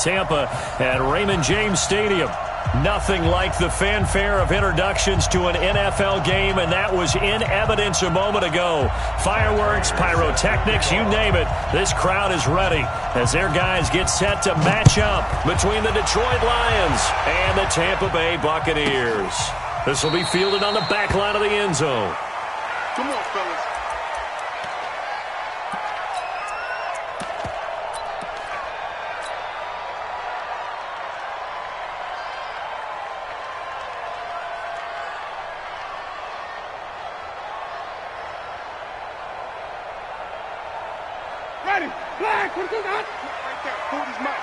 Tampa at Raymond James Stadium. Nothing like the fanfare of introductions to an NFL game, and that was in evidence a moment ago. Fireworks, pyrotechnics, you name it. This crowd is ready as their guys get set to match up between the Detroit Lions and the Tampa Bay Buccaneers. This will be fielded on the back line of the end zone. Come on, fellas. Ready, flag, what you got? Right there, hold his mic.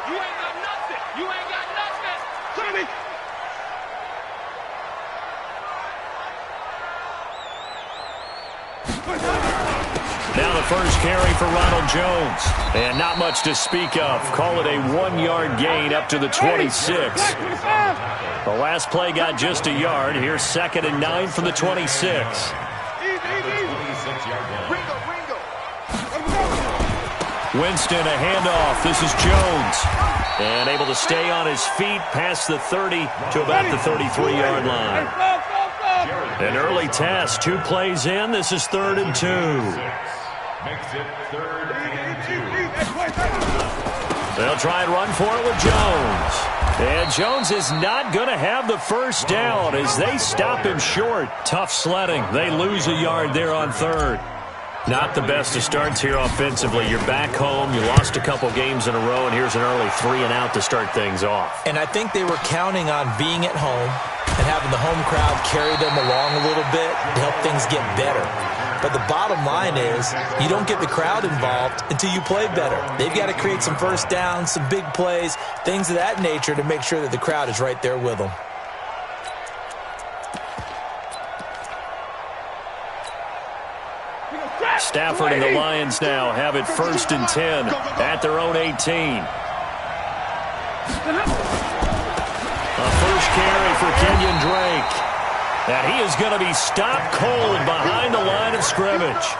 You ain't got nothing. You ain't got nothing. Sonny. Now the first carry for Ronald Jones. And not much to speak of. Call it a 1-yard gain up to the 26. The last play got just a yard. Here's 2nd and 9 from the 26. Winston, a handoff. This is Jones. And able to stay on his feet past the 30 to about the 33-yard line. An early test. 2 plays in. This is 3rd and 2. Makes it 3rd and 2. They'll try and run for it with Jones. And Jones is not going to have the first down as they stop him short. Tough sledding. They lose a yard there on 3rd. Not the best of starts here offensively. You're back home. You lost a couple games in a row, and here's an early 3-and-out to start things off. And I think they were counting on being at home and having the home crowd carry them along a little bit to help things get better. But the bottom line is you don't get the crowd involved until you play better. They've got to create some first downs, some big plays, things of that nature to make sure that the crowd is right there with them. Stafford and the Lions now have it 1st and 10 at their own 18. A first carry for Kenyon Drake. And he is going to be stopped cold behind the line of scrimmage.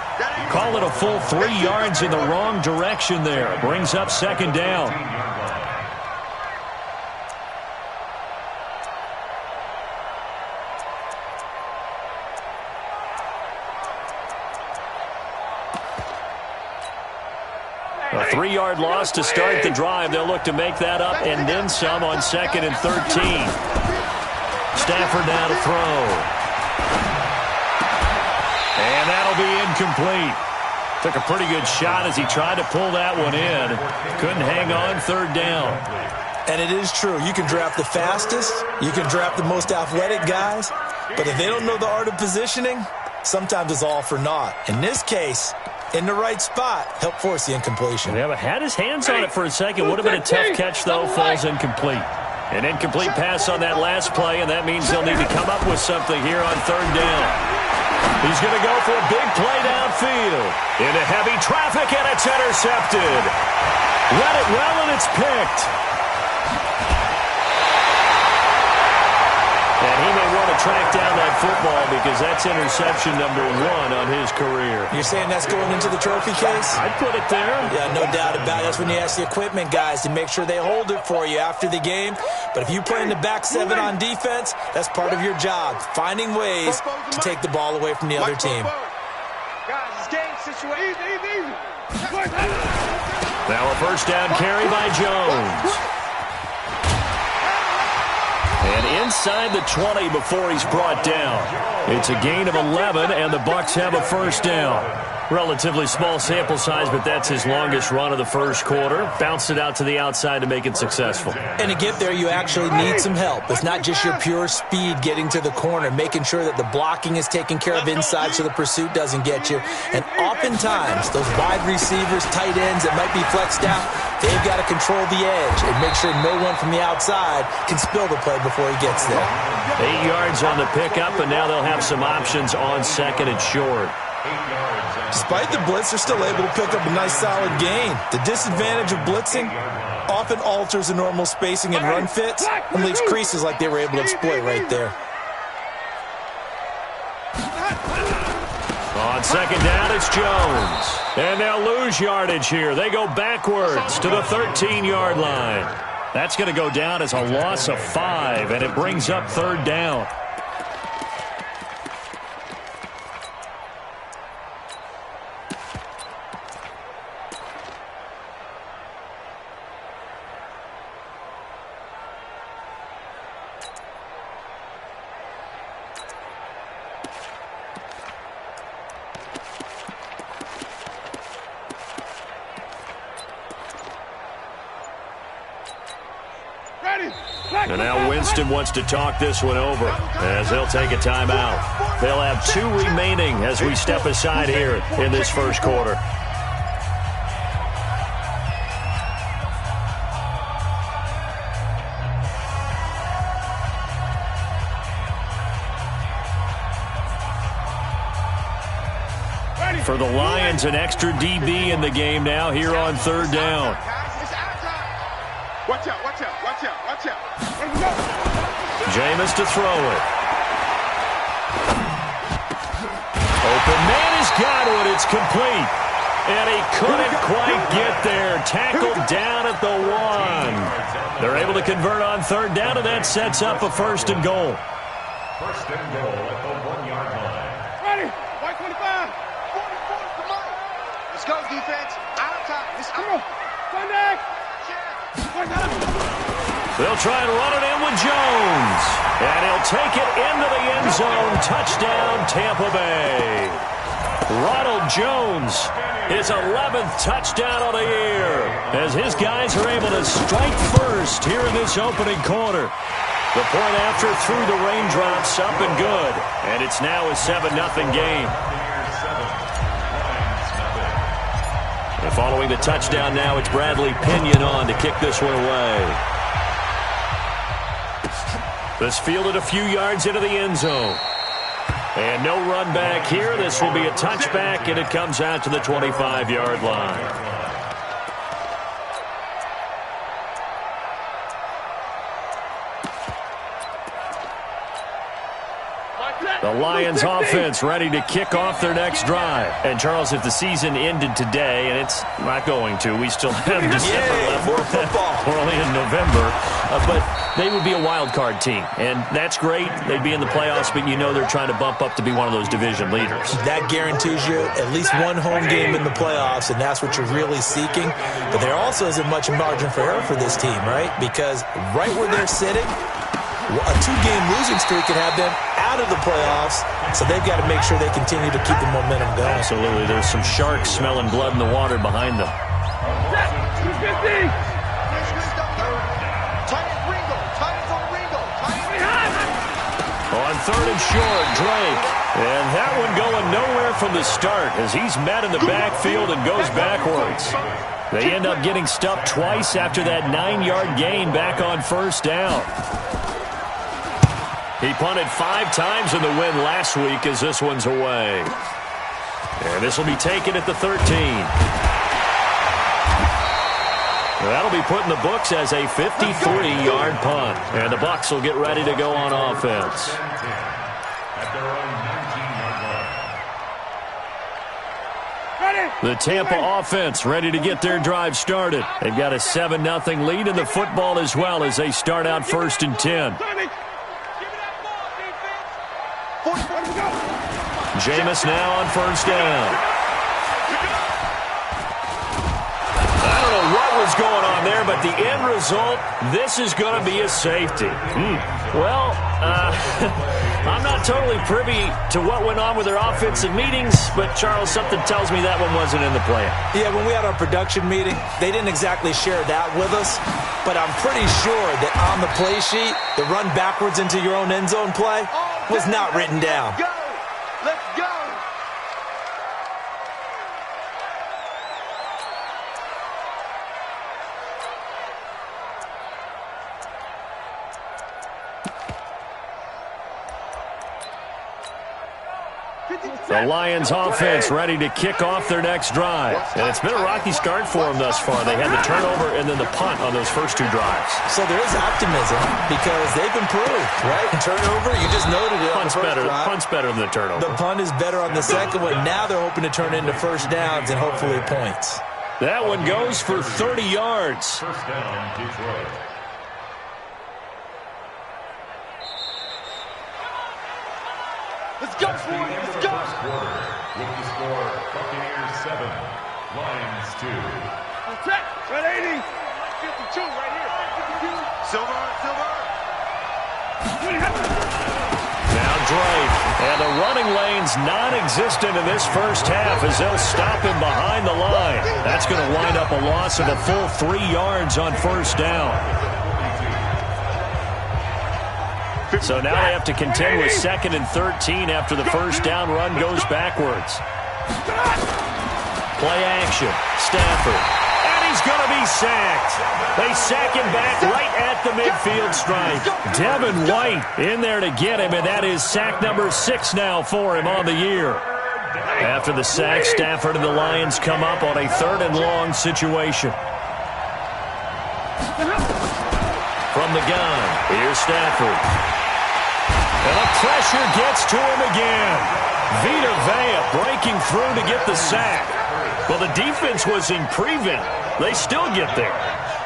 Call it a full 3 yards in the wrong direction there. Brings up 2nd down. A 3-yard loss to start the drive. They'll look to make that up and then some on 2nd and 13. Stafford now to throw. And that'll be incomplete. Took a pretty good shot as he tried to pull that one in. Couldn't hang on, 3rd down. And it is true. You can draft the fastest. You can draft the most athletic guys. But if they don't know the art of positioning, sometimes it's all for naught. In this case, in the right spot, help force the incompletion. Yeah, but had his hands on it for a second. Would have been a tough catch, though. Falls incomplete. An incomplete pass on that last play, and that means they'll need to come up with something here on 3rd down. He's going to go for a big play downfield. Into heavy traffic, and it's intercepted. Read it well, and it's picked. And he may want to track down that football because that's interception number 1 on his career. You're saying that's going into the trophy case? I'd put it there. Yeah, no doubt about it. That's when you ask the equipment guys to make sure they hold it for you after the game. But if you play in the back 7 on defense, that's part of your job, finding ways to take the ball away from the other team. Guys, it's game situation. Now a first down carry by Jones. And inside the 20 before he's brought down. It's a gain of 11, and the Bucs have a first down. Relatively small sample size, but that's his longest run of the first quarter. Bounced it out to the outside to make it successful. And to get there, you actually need some help. It's not just your pure speed getting to the corner, making sure that the blocking is taken care of inside so the pursuit doesn't get you. And oftentimes, those wide receivers, tight ends that might be flexed out, they've got to control the edge and make sure no one from the outside can spill the play before he gets there. 8 yards on the pickup, and now they'll have some options on 2nd and short. Despite the blitz, they're still able to pick up a nice solid gain. The disadvantage of blitzing often alters the normal spacing and run fits and leaves creases like they were able to exploit right there. On second down, it's Jones. And they'll lose yardage here. They go backwards to the 13-yard line. That's going to go down as a loss of 5, and it brings up third down. And now Winston wants to talk this one over as he'll take a timeout. They'll have 2 remaining as we step aside here in this first quarter. For the Lions, an extra DB in the game now here on third down. Watch out, watch out, watch out, watch out. Jameis to throw it. Open man has got it. It's complete. And he couldn't quite get there. Tackled down at the 1. They're able to convert on third down, and that sets up a first and goal. First and goal at the 1-yard line. Ready, white 25. 40, come on. Let's go, defense. Out of time. Let's go. Sunday. They'll try and run it in with Jones. And he'll take it into the end zone. Touchdown, Tampa Bay. Ronald Jones, his 11th touchdown of the year, as his guys are able to strike first here in this opening quarter. The point after through the raindrops, up and good. And it's now a 7-0 game. And following the touchdown now, it's Bradley Pinion on to kick this one away. This fielded a few yards into the end zone. And no run back here. This will be a touchback, and it comes out to the 25-yard line. The Lions offense ready to kick off their next drive. And, Charles, if the season ended today, and it's not going to, we still have December left. More football. We're only in November. But they would be a wild card team. And that's great. They'd be in the playoffs, but you know they're trying to bump up to be one of those division leaders. That guarantees you at least one home game in the playoffs, and that's what you're really seeking. But there also isn't much margin for error for this team, right? Because right where they're sitting, a 2-game losing streak could have them out of the playoffs, so they've got to make sure they continue to keep the momentum going. Absolutely. There's some sharks smelling blood in the water behind them. On third and short, Drake. And that one going nowhere from the start as he's met in the backfield and goes backwards. They end up getting stuffed twice after that 9-yard gain back on first down. He punted 5 times in the win last week as this one's away. And this will be taken at the 13. That'll be put in the books as a 53-yard punt. And the Bucs will get ready to go on offense. The Tampa offense ready to get their drive started. They've got a 7-0 lead in the football as well as they start out first and 10. Jameis now on first down. I don't know what was going on there, but the end result, this is going to be a safety. Well, I'm not totally privy to what went on with their offensive meetings, but, Charles, something tells me that one wasn't in the plan. Yeah, when we had our production meeting, they didn't exactly share that with us, but I'm pretty sure that on the play sheet, the run backwards into your own end zone play was not written down. Let's go! The Lions offense ready to kick off their next drive. And it's been a rocky start for them thus far. They had the turnover and then the punt on those first two drives. So there is optimism because they've improved, right? Turnover, you just noted it. Punt's better than the turnover. The punt is better on the second one. Now they're hoping to turn into first downs and hopefully points. That one goes for 30 yards. First down, Detroit. Let's go, boys. Let's go. First quarter with the score Buccaneers 7, Lions 2. Protect. 180. 52 right here. 52. Silver. Now Drake. And the running lane's non-existent in this first half as they'll stop him behind the line. That's going to wind up a loss of a full 3 yards on first down. So now they have to contend with 2nd and 13 after the first down run goes backwards. Play action. Stafford. And he's going to be sacked. They sack him back right at the midfield stripe. Devin White in there to get him, and that is sack number 6 now for him on the year. After the sack, Stafford and the Lions come up on a 3rd and long situation. From the gun, here's Stafford. And the pressure gets to him again. Vita Vea breaking through to get the sack. Well, the defense was in prevent. They still get there.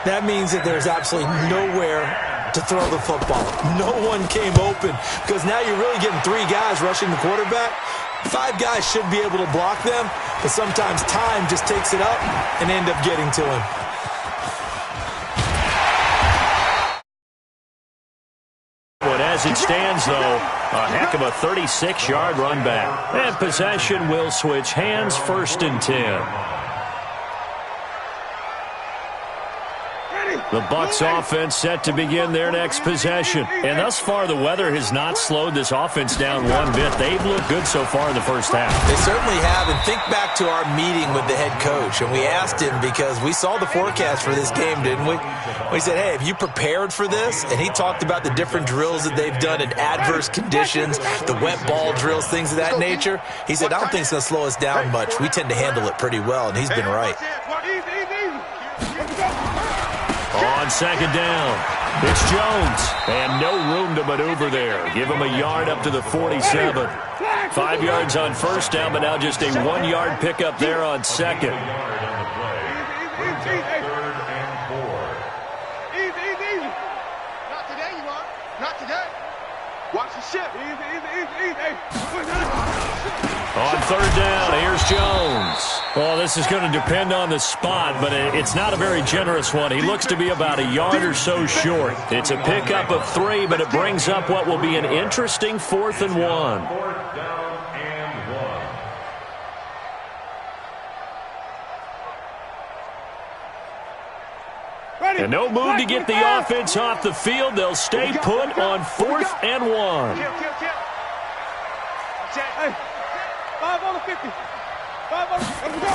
That means that there's absolutely nowhere to throw the football. No one came open because now you're really getting 3 guys rushing the quarterback. 5 guys should be able to block them, but sometimes time just takes it up and end up getting to him. As it stands, though, a heck of a 36-yard run back. And possession will switch hands, 1st and 10. The Bucs offense set to begin their next possession. And thus far, the weather has not slowed this offense down one bit. They've looked good so far in the first half. They certainly have. And think back to our meeting with the head coach. And we asked him because we saw the forecast for this game, didn't we? We said, hey, have you prepared for this? And he talked about the different drills that they've done in adverse conditions, the wet ball drills, things of that nature. He said, I don't think it's going to slow us down much. We tend to handle it pretty well, and he's been right. On 2nd down, it's Jones. And no room to maneuver there. Give him a yard up to the 47. 5 yards on first down, but now just a 1-yard pickup there on 2nd. Not today. Watch the ship. On 3rd down, here's Jones. Well, this is going to depend on the spot, but it's not a very generous one. He looks to be about a yard or so short. It's a pickup of 3, but it brings up what will be an interesting 4th and 1. 4th down and 1. And no move to get the offense off the field. They'll stay put on 4th and 1. Hey, 5 on the 50. 5 on the 50.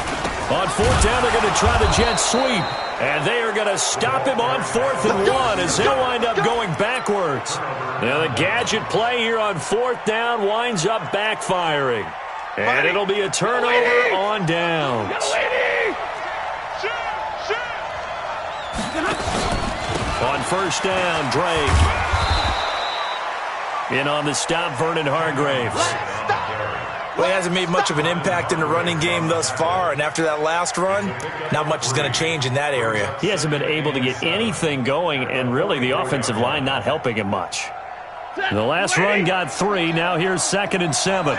On 4th down, they're going to try the jet sweep. And they are going to stop him on 4th and 1 as they'll wind up going backwards. Now the gadget play here on 4th down winds up backfiring. And it'll be a turnover on downs. On 1st down, Drake. In on the stop, Vernon Hargraves. Well, he hasn't made much of an impact in the running game thus far, and after that last run, not much is going to change in that area. He hasn't been able to get anything going, and really the offensive line not helping him much. The last run got 3. Now here's 2nd and 7.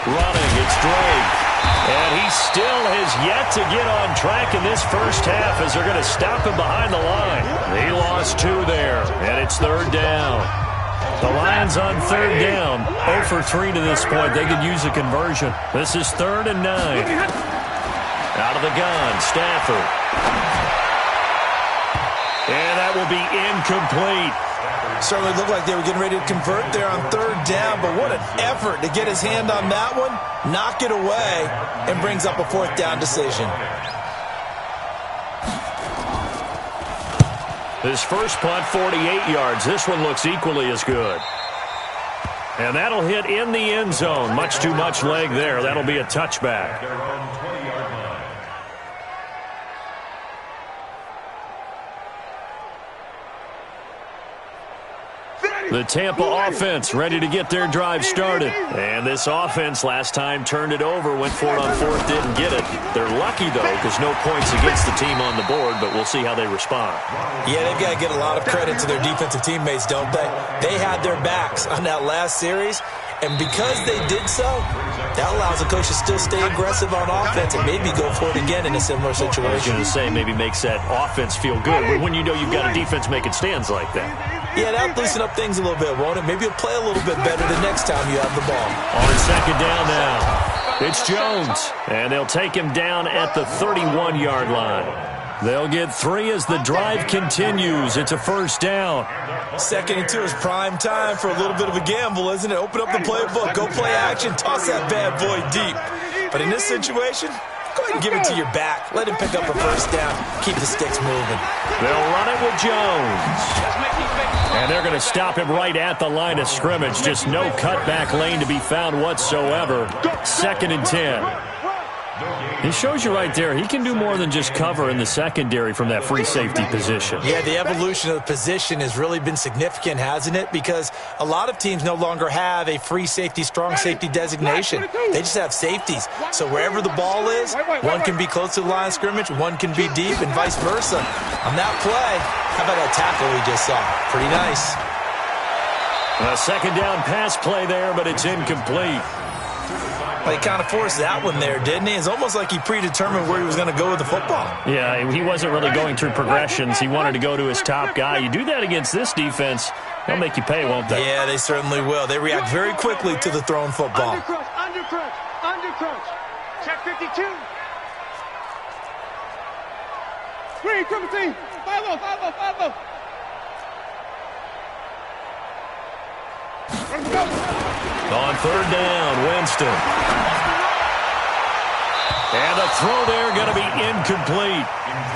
Running, it's Drake. And he still has yet to get on track in this first half as they're going to stop him behind the line. He lost 2 there, and it's 3rd down. The Lions on 3rd down, 0 for 3 to this point. They could use a conversion. This is 3rd and 9. Out of the gun, Stafford. And that will be incomplete. Certainly looked like they were getting ready to convert there on 3rd down, but what an effort to get his hand on that one, knock it away, and brings up a 4th down decision. His first punt, 48 yards. This one looks equally as good. And that'll hit in the end zone. Much too much leg there. That'll be a touchback. Their own 20-yard line. The Tampa offense ready to get their drive started. And this offense last time turned it over, went for it on fourth, didn't get it. They're lucky, though, because no points against the team on the board, but we'll see how they respond. Yeah, they've got to get a lot of credit to their defensive teammates, don't they? They had their backs on that last series, and because they did so, that allows the coach to still stay aggressive on offense and maybe go for it again in a similar situation. I was going to say maybe makes that offense feel good when you know you've got a defense making stands like that. Yeah, that'll loosen up things a little bit, won't it? Maybe you'll play a little bit better the next time you have the ball. On second down now, it's Jones, and they'll take him down at the 31-yard line. They'll get 3 as the drive continues. It's a first down. 2nd and 2 is prime time for a little bit of a gamble, isn't it? Open up the playbook, go play action, toss that bad boy deep. But in this situation, go ahead and give it to your back. Let him pick up a first down. Keep the sticks moving. They'll run it with Jones. And they're going to stop him right at the line of scrimmage. Just no cutback lane to be found whatsoever. 2nd and 10. He shows you right there, he can do more than just cover in the secondary from that free safety position. Yeah, the evolution of the position has really been significant, hasn't it? Because a lot of teams no longer have a free safety, strong safety designation. They just have safeties. So wherever the ball is, one can be close to the line of scrimmage, one can be deep, and vice versa. On that play, how about that tackle we just saw? Pretty nice. A second down pass play there, but it's incomplete. Well, he kind of forced that one there, didn't he? It's almost like he predetermined where he was going to go with the football. Yeah, he wasn't really going through progressions. He wanted to go to his top guy. You do that against this defense, they'll make you pay, won't they? Yeah, they certainly will. They react very quickly to the thrown football. Undercrunch. Check 52. 3, 17. 5-0. Let's go. On third down, Winston. And a throw there going to be incomplete.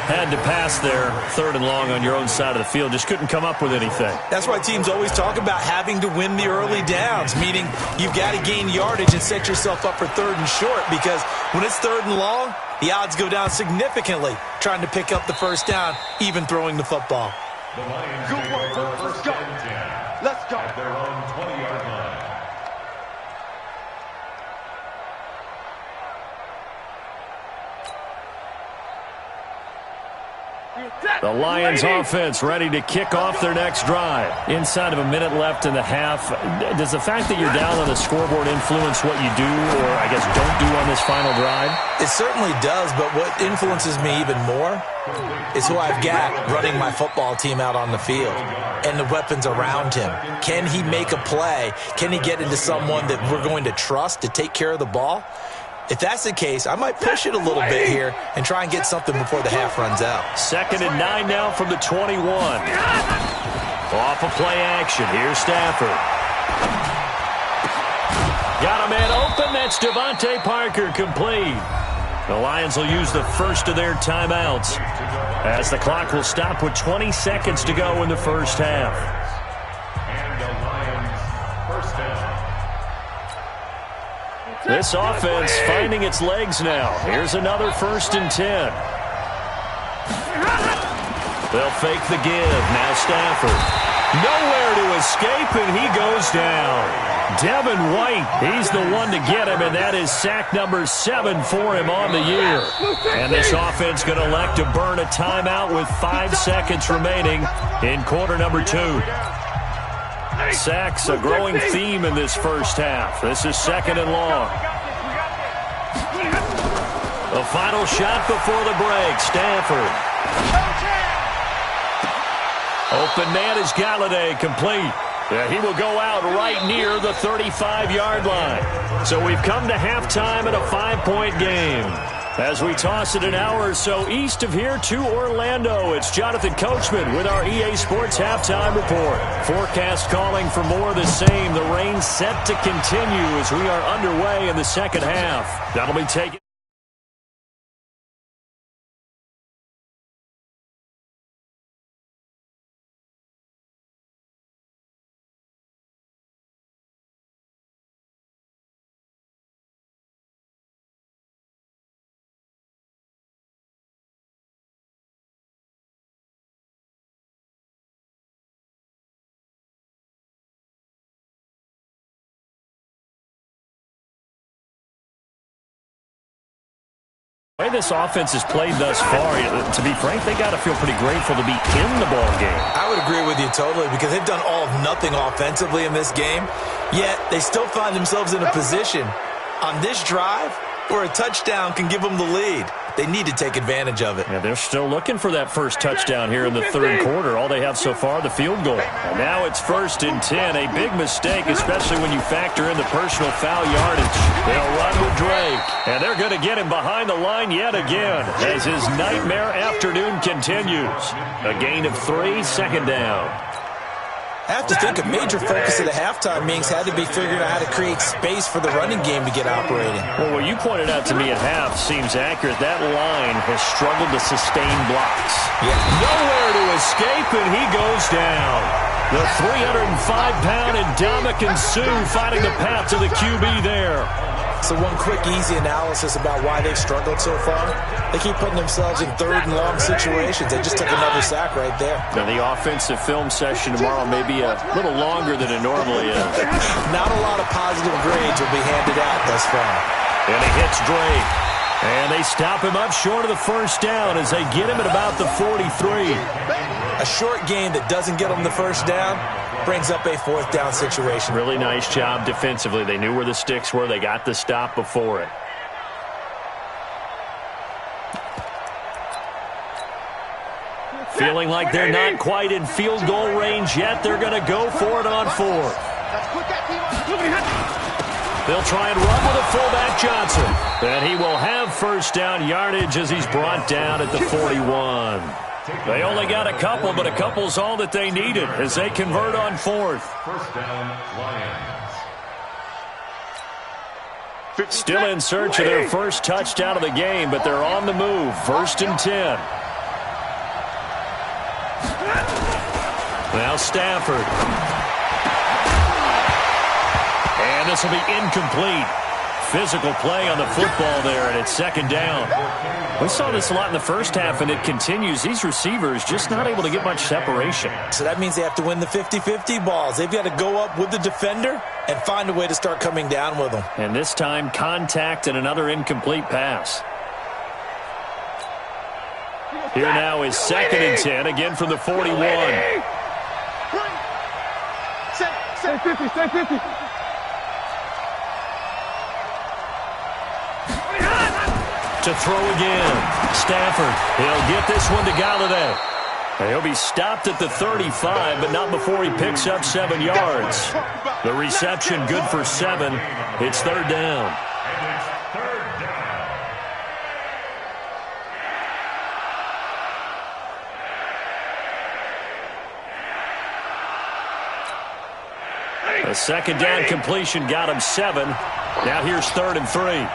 Had to pass there, 3rd and long on your own side of the field. Just couldn't come up with anything. That's why teams always talk about having to win the early downs, meaning you've got to gain yardage and set yourself up for 3rd and short, because when it's 3rd and long, the odds go down significantly trying to pick up the first down, even throwing the football. The Lions Good work, first let's go. and 10 Let's go. at their own 20-yard line. The Lions offense ready to kick off their next drive. Inside of a minute left in the half, does the fact that you're down on the scoreboard influence what you do, or I guess don't do on this final drive? It certainly does, but what influences me even more is who I've got running my football team out on the field and the weapons around him. Can he make a play? Can he get into someone that we're going to trust to take care of the ball? If that's the case, I might push it a little bit here and try and get something before the half runs out. 2nd and 9 now from the 21. Off of play action. Here's Stafford. Got a man open. That's Devontae Parker, complete. The Lions will use the first of their timeouts as the clock will stop with 20 seconds to go in the first half. And the Lions first down. This offense finding its legs now. Here's another 1st and 10. They'll fake the give. Now Stafford. Nowhere to escape, and he goes down. Devin White, he's the one to get him, and that is sack number 7 for him on the year. And this offense going to elect to burn a timeout with 5 seconds remaining in quarter number 2. Sacks, a growing theme in this first half. This is 2nd and long. The final shot before the break. Stafford. Open man is Galladay, complete. Yeah, he will go out right near the 35-yard line. So we've come to halftime in a 5-point game. As we toss it an hour or so east of here to Orlando, it's Jonathan Coachman with our EA Sports Halftime Report. Forecast calling for more of the same. The rain set to continue as we are underway in the second half. That'll be taken. The way this offense has played thus far, to be frank, they got to feel pretty grateful to be in the ball game. I would agree with you totally because they've done all of nothing offensively in this game, yet they still find themselves in a position on this drive where a touchdown can give them the lead. They need to take advantage of it. Yeah, they're still looking for that first touchdown here in the third quarter. All they have so far, the field goal. And now it's 1st and 10. A big mistake, especially when you factor in the personal foul yardage. They'll run with Drake. And they're going to get him behind the line yet again as his nightmare afternoon continues. A gain of 3, 2nd down. I have to think a major focus of the halftime meetings had to be figuring out how to create space for the running game to get operating. Well, what you pointed out to me at half seems accurate. That line has struggled to sustain blocks. Yeah. Nowhere to escape, and he goes down. The 305-pound Ndamukong Suh finding the path to the QB there. So one quick, easy analysis about why they've struggled so far. They keep putting themselves in 3rd and long situations. They just took another sack right there. Now, the offensive film session tomorrow may be a little longer than it normally is. Not a lot of positive grades will be handed out thus far. And he hits Drake. And they stop him up short of the first down as they get him at about the 43. A short game that doesn't get them the first down brings up a 4th down situation. Really nice job defensively. They knew where the sticks were. They got the stop before it. Feeling like they're not quite in field goal range yet. They're going to go for it on 4th. They'll try and run with a fullback Johnson. And he will have first down yardage as he's brought down at the 41. They only got a couple, but a couple's all that they needed as they convert on 4th. First down, Lions. Still in search of their first touchdown of the game, but they're on the move. 1st and 10. Now Stafford. And this will be incomplete. Physical play on the football there, and it's 2nd down. We saw this a lot in the first half, and it continues. These receivers just not able to get much separation. So that means they have to win the 50-50 balls. They've got to go up with the defender and find a way to start coming down with them. And this time, contact and another incomplete pass. Here now is 2nd and 10, again from the 41. Stay 50, stay 50. To throw again. Stafford. He'll get this one to Galladay. He'll be stopped at the 35, but not before he picks up 7 yards. The reception good for 7. It's 3rd down. And it's 3rd down. A 2nd down completion got him 7. Now here's 3rd and 3.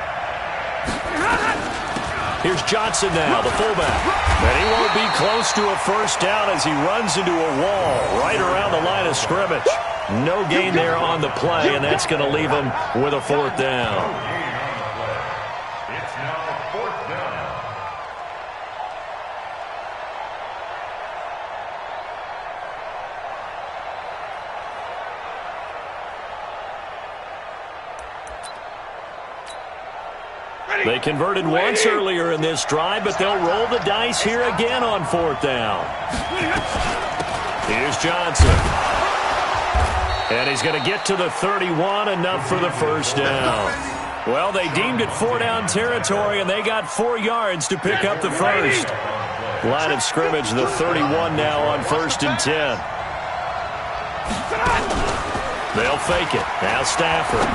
Here's Johnson now, the fullback. And he won't be close to a first down as he runs into a wall right around the line of scrimmage. No gain there on the play, and that's going to leave him with a 4th down. It's now 4th down. They converted once earlier in this drive, but they'll roll the dice here again on 4th down. Here's Johnson. And he's going to get to the 31, enough for the first down. Well, they deemed it 4-down territory, and they got 4 yards to pick up the first. Line of scrimmage, the 31 now on 1st and 10. They'll fake it. Now Stafford.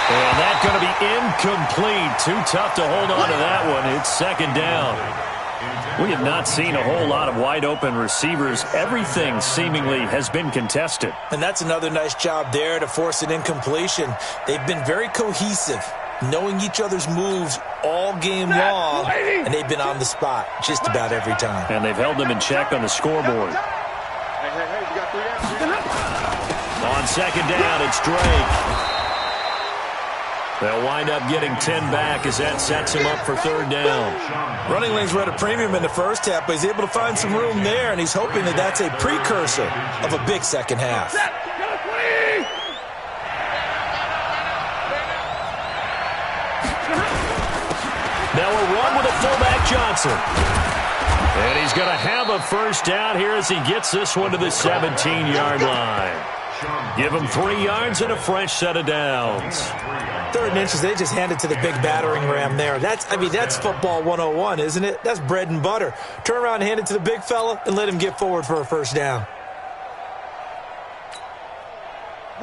And that's going to be incomplete. Too tough to hold on to that one. It's 2nd down. We have not seen a whole lot of wide-open receivers. Everything seemingly has been contested. And that's another nice job there to force an incompletion. They've been very cohesive, knowing each other's moves all game long, and they've been on the spot just about every time. And they've held them in check on the scoreboard. Hey, you got 3 downs. On 2nd down, it's Drake. They'll wind up getting 10 back as that sets him up for 3rd down. Running lanes were at a premium in the first half, but he's able to find some room there, and he's hoping that that's a precursor of a big second half. Johnson. And he's going to have a first down here as he gets this one to the 17-yard line. Give him 3 yards and a fresh set of downs. 3rd and inches, they just handed to the big battering ram there. That's football 101, isn't it? That's bread and butter. Turn around and hand it to the big fella and let him get forward for a first down.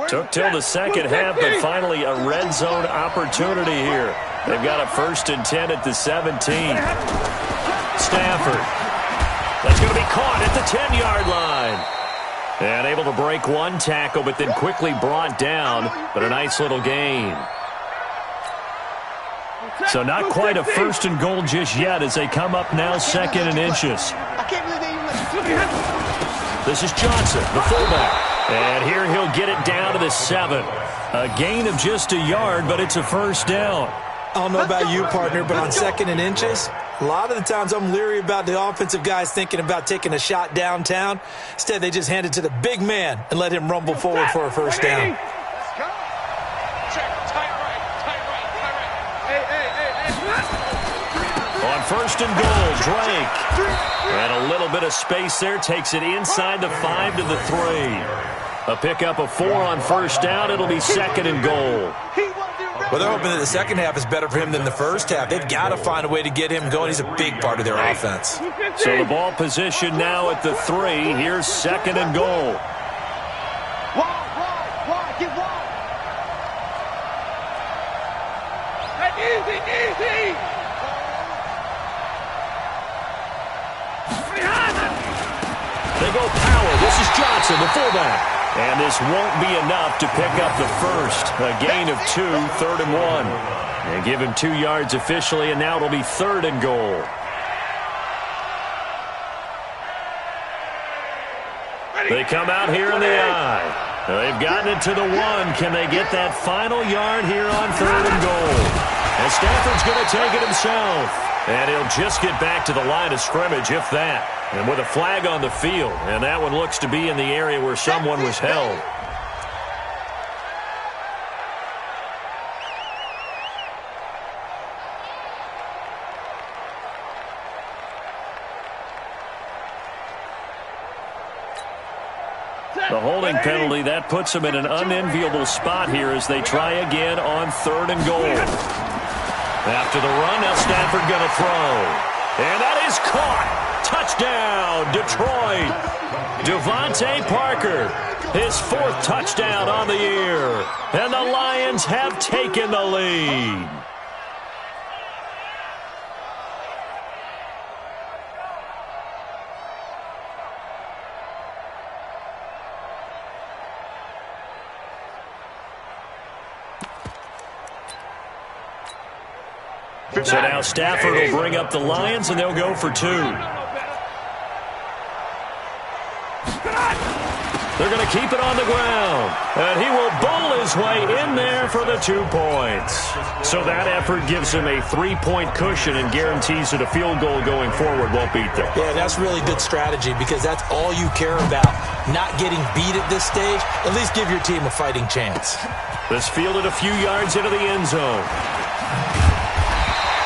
Took till the second half, but finally a red zone opportunity here. They've got a 1st and 10 at the 17. Stafford. That's going to be caught at the 10-yard line. And able to break one tackle, but then quickly brought down. But a nice little gain. So not quite a 1st and goal just yet as they come up now 2nd and inches. This is Johnson, the fullback. And here he'll get it down to the 7. A gain of just a yard, but it's a first down. I don't know about you, partner, but on 2nd and inches, a lot of the times I'm leery about the offensive guys thinking about taking a shot downtown. Instead, they just hand it to the big man and let him rumble forward for a first down. On 1st and goal, Drake. And a little bit of space there. Takes it inside the 5 to the 3. A pickup of 4 on first down. It'll be 2nd and goal. Well, they're hoping that the second half is better for him than the first half. They've got to find a way to get him going. He's a big part of their offense. So the ball position now at the 3. Here's 2nd and goal. Easy. They go power. This is Johnson, the fullback. And this won't be enough to pick up the first. A gain of 2, 3rd and 1. And give him 2 yards officially, and now it'll be 3rd and goal. They come out here in the I. They've gotten it to the 1. Can they get that final yard here on 3rd and goal? And Stafford's going to take it himself. And he'll just get back to the line of scrimmage, if that. And with a flag on the field. And that one looks to be in the area where someone was held. The holding penalty, that puts them in an unenviable spot here as they try again on 3rd and goal. After the run, now Stafford going to throw. And that is caught. Touchdown, Detroit. Devontae Parker, his 4th touchdown on the year. And the Lions have taken the lead. So now Stafford will bring up the Lions, and they'll go for 2. They're going to keep it on the ground. And he will bowl his way in there for the 2 points. So that effort gives him a 3-point cushion and guarantees that a field goal going forward won't beat them. Yeah, that's really good strategy because that's all you care about. Not getting beat at this stage. At least give your team a fighting chance. This fielded a few yards into the end zone.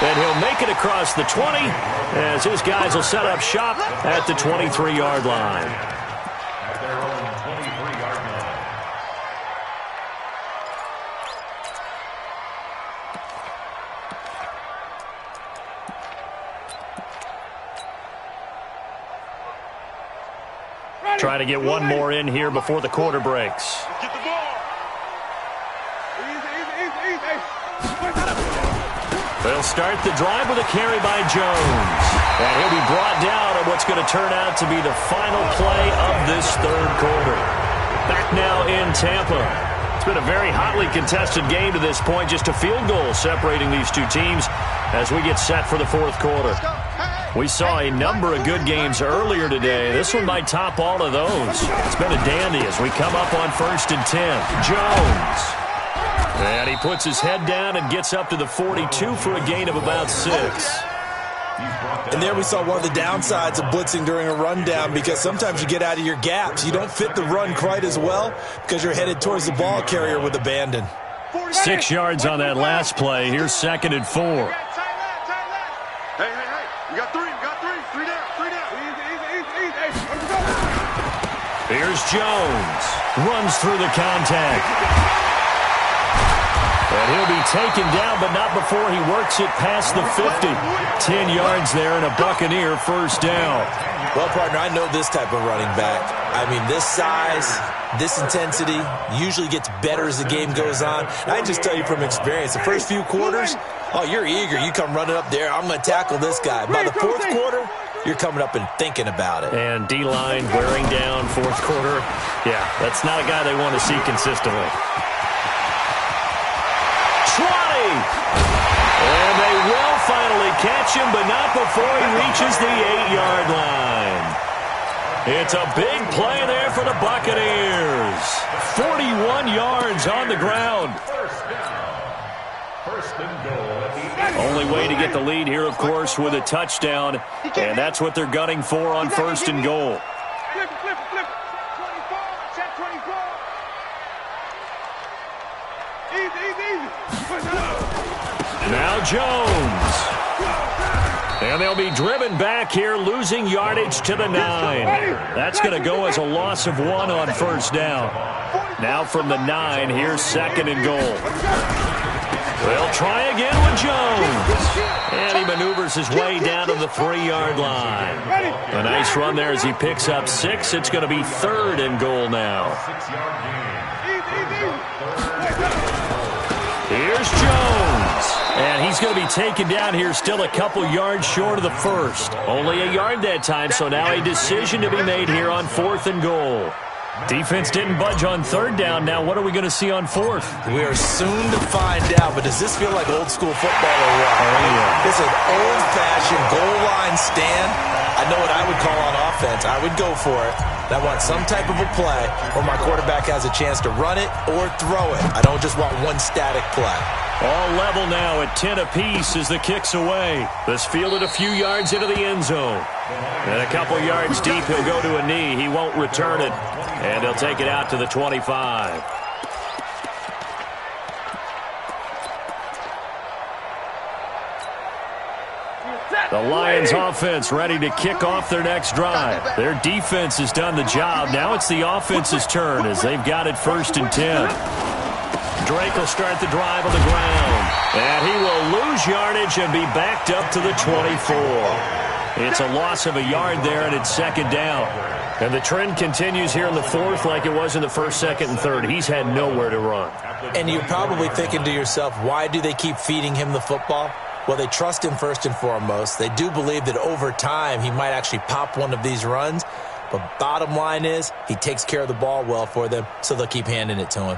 And he'll make it across the 20 as his guys will set up shop at the 23-yard line. At their own 23-yard line. Try to get one more in here before the quarter breaks. Get the ball. Easy. They'll start the drive with a carry by Jones. And he'll be brought down on what's going to turn out to be the final play of this 3rd quarter. Back now in Tampa. It's been a very hotly contested game to this point. Just a field goal separating these 2 teams as we get set for the 4th quarter. We saw a number of good games earlier today. This one might top all of those. It's been a dandy as we come up on 1st and 10. Jones. And he puts his head down and gets up to the 42 for a gain of about 6. And there we saw one of the downsides of blitzing during a rundown because sometimes you get out of your gaps. You don't fit the run quite as well because you're headed towards the ball carrier with abandon. 6 yards on that last play. Here's 2nd and 4. Hey. We got three. Three down. Easy. Here's Jones. Runs through the contact. And he'll be taken down, but not before he works it past the 50. 10 yards there and a Buccaneer first down. Well, partner, I know this type of running back. I mean, this size, this intensity usually gets better as the game goes on. And I can just tell you from experience, the first few quarters, oh, you're eager. You come running up there, I'm going to tackle this guy. By the fourth quarter, you're coming up and thinking about it. And D-line wearing down fourth quarter. Yeah, that's not a guy they want to see consistently. 20! And they will finally catch him, but not before he reaches the 8-yard line. It's a big play there for the Buccaneers. 41 yards on the ground. First and goal at the Only way to get the lead here, of course, with a touchdown. And that's what they're gunning for on first and goal. Flip it. 24. Check 24. Easy. Now Jones. And they'll be driven back here, losing yardage to the 9. That's going to go as a loss of 1 on first down. Now from the 9, here's second and goal. They'll try again with Jones. And he maneuvers his way down to the 3-yard line. A nice run there as he picks up 6. It's going to be third and goal now. 6-yard gain. Here's Jones. And he's going to be taken down here still a couple yards short of the first. Only a yard that time, so now a decision to be made here on fourth and goal. Defense didn't budge on third down. Now what are we going to see on fourth? We are soon to find out, but does this feel like old school football or what? Oh, yeah. It's an old-fashioned goal line stand. I know what I would call on offense. I would go for it. I want some type of a play where my quarterback has a chance to run it or throw it. I don't just want one static play. All level now at 10 apiece as the kick's away. This fielded a few yards into the end zone. And a couple yards deep, he'll go to a knee. He won't return it. And he'll take it out to the 25. The Lions offense ready to kick off their next drive. Their defense has done the job. Now it's the offense's turn as they've got it first and 10. Drake will start the drive on the ground. And he will lose yardage and be backed up to the 24. It's a loss of a yard there, and it's second down. And the trend continues here in the fourth like it was in the first, second, and third. He's had nowhere to run. And you're probably thinking to yourself, why do they keep feeding him the football? Well, they trust him first and foremost. They do believe that over time he might actually pop one of these runs. But bottom line is he takes care of the ball well for them, so they'll keep handing it to him.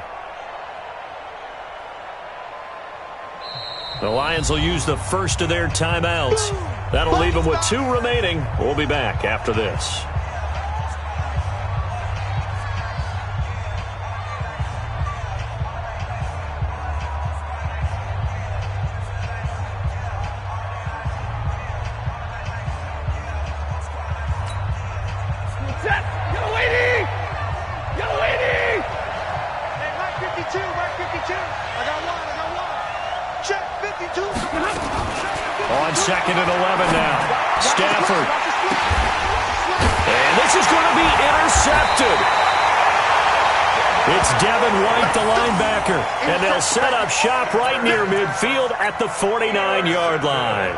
The Lions will use the first of their timeouts. That'll leave them with 2 remaining. We'll be back after this. On second and 11 now. Stafford. And this is going to be intercepted. It's Devin White, the linebacker. And they'll set up shop right near midfield at the 49-yard line.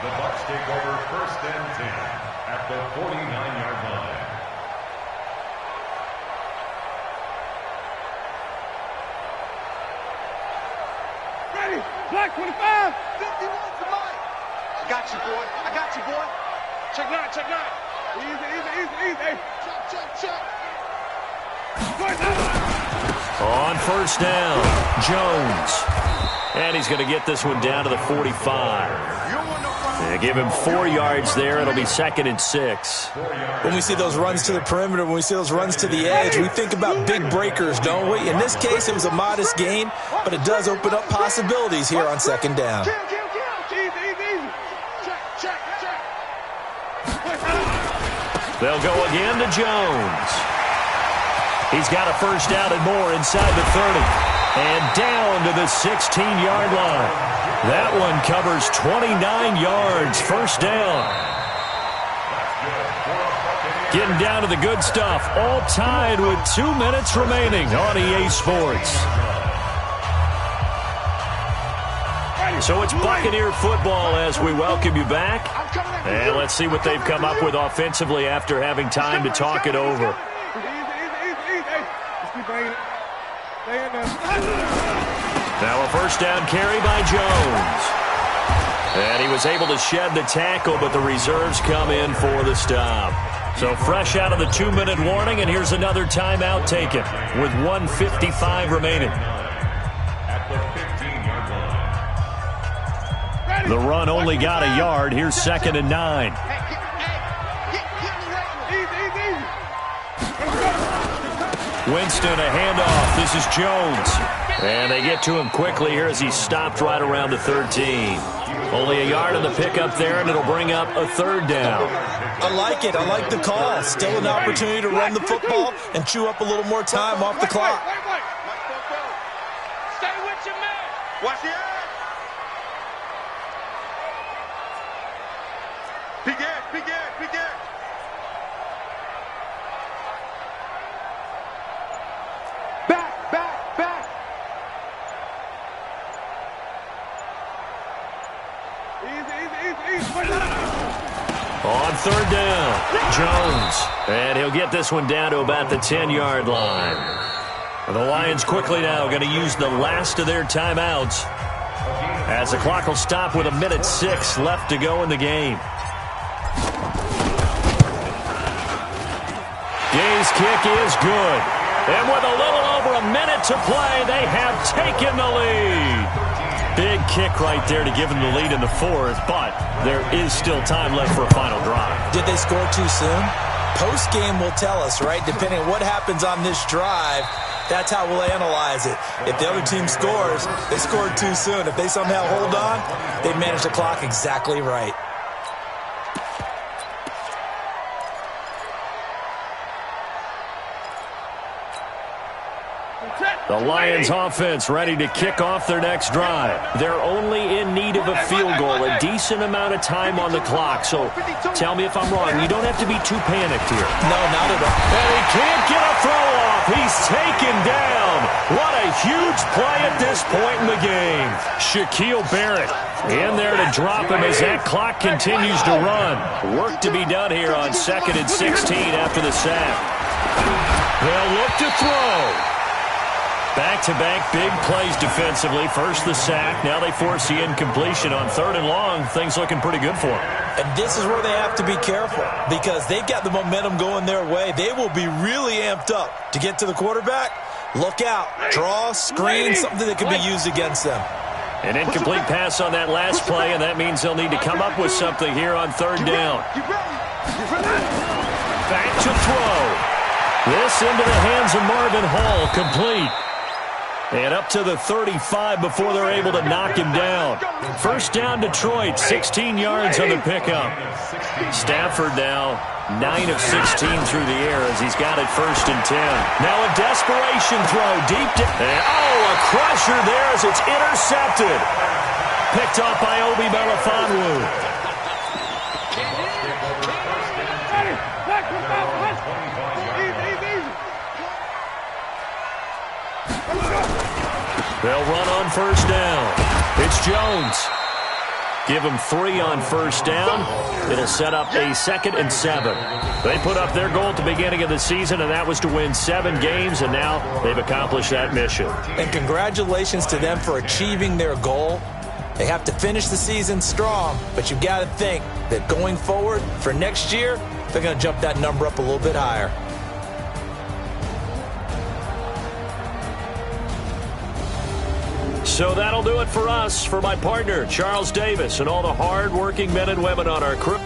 The Bucs take over first and 10 at the 49-yard line. Ready. Black 25. 51 to Mike. I got you, boy. Check 9. Easy. Check. On first down, Jones. And he's going to get this one down to the 45. They give him 4 yards there. It'll be second and 6. When we see those runs to the perimeter, when we see those runs to the edge, we think about big breakers, don't we? In this case, it was a modest gain, but it does open up possibilities here on second down. Easy. Check. They'll go again to Jones. He's got a first down and more inside the 30. And down to the 16-yard line. That one covers 29 yards. First down. Getting down to the good stuff. All tied with 2 minutes remaining on EA Sports. So it's Buccaneer football as we welcome you back. And let's see what they've come up with offensively after having time to talk it over. Now a first down carry by Jones. And he was able to shed the tackle, but the reserves come in for the stop. So fresh out of the 2-minute warning, and here's another timeout taken with 1:55 remaining. The run only got a yard. Here's 2nd and 9. Winston, a handoff. This is Jones. And they get to him quickly here as he's stopped right around the 13. Only a yard on the pickup there, and it'll bring up a 3rd down. I like it. I like the call. Still an opportunity to run the football and chew up a little more time off the clock. Stay with your man. Watch the edge. Big edge, big edge, big edge. Back, back, back. Easy. On 3rd down, Jones. And he'll get this one down to about the 10-yard line. The Lions quickly now going to use the last of their timeouts as the clock will stop with 1:06 left to go in the game. Gay's kick is good. And with a little over a minute to play, they have taken the lead. Big kick right there to give them the lead in the 4th, but there is still time left for a final drive. Did they score too soon? Post-game will tell us, right? Depending on what happens on this drive, that's how we'll analyze it. If the other team scores, they scored too soon. If they somehow hold on, they manage the clock exactly right. The Lions offense ready to kick off their next drive. They're only in need of a field goal, a decent amount of time on the clock. So tell me if I'm wrong. You don't have to be too panicked here. No, not at all. And he can't get a throw off. He's taken down. What a huge play at this point in the game. Shaquille Barrett in there to drop him as that clock continues to run. Work to be done here on 2nd and 16 after the sack. They'll look to throw. Back-to-back big plays defensively. First the sack. Now they force the incompletion on 3rd and long. Things looking pretty good for them. And this is where they have to be careful because they've got the momentum going their way. They will be really amped up to get to the quarterback. Look out. Draw, screen, something that could be used against them. An incomplete pass on that last play, and that means they'll need to come up with something here on 3rd down. Back to throw. This into the hands of Marvin Hall. Complete. And up to the 35 before they're able to knock him down. First down, Detroit, 16 yards on the pickup. Stafford now 9 of 16 through the air as he's got it 1st and 10. Now a desperation throw deep to... And a crusher there as it's intercepted. Picked up by Obi Melifonwu. They'll run on 1st down. It's Jones. Give them 3 on 1st down. It'll set up a 2nd and 7. They put up their goal at the beginning of the season, and that was to win 7 games, and now they've accomplished that mission. And congratulations to them for achieving their goal. They have to finish the season strong, but you've got to think that going forward for next year, they're going to jump that number up a little bit higher. So that'll do it for us. For my partner, Charles Davis, and all the hard-working men and women on our crew.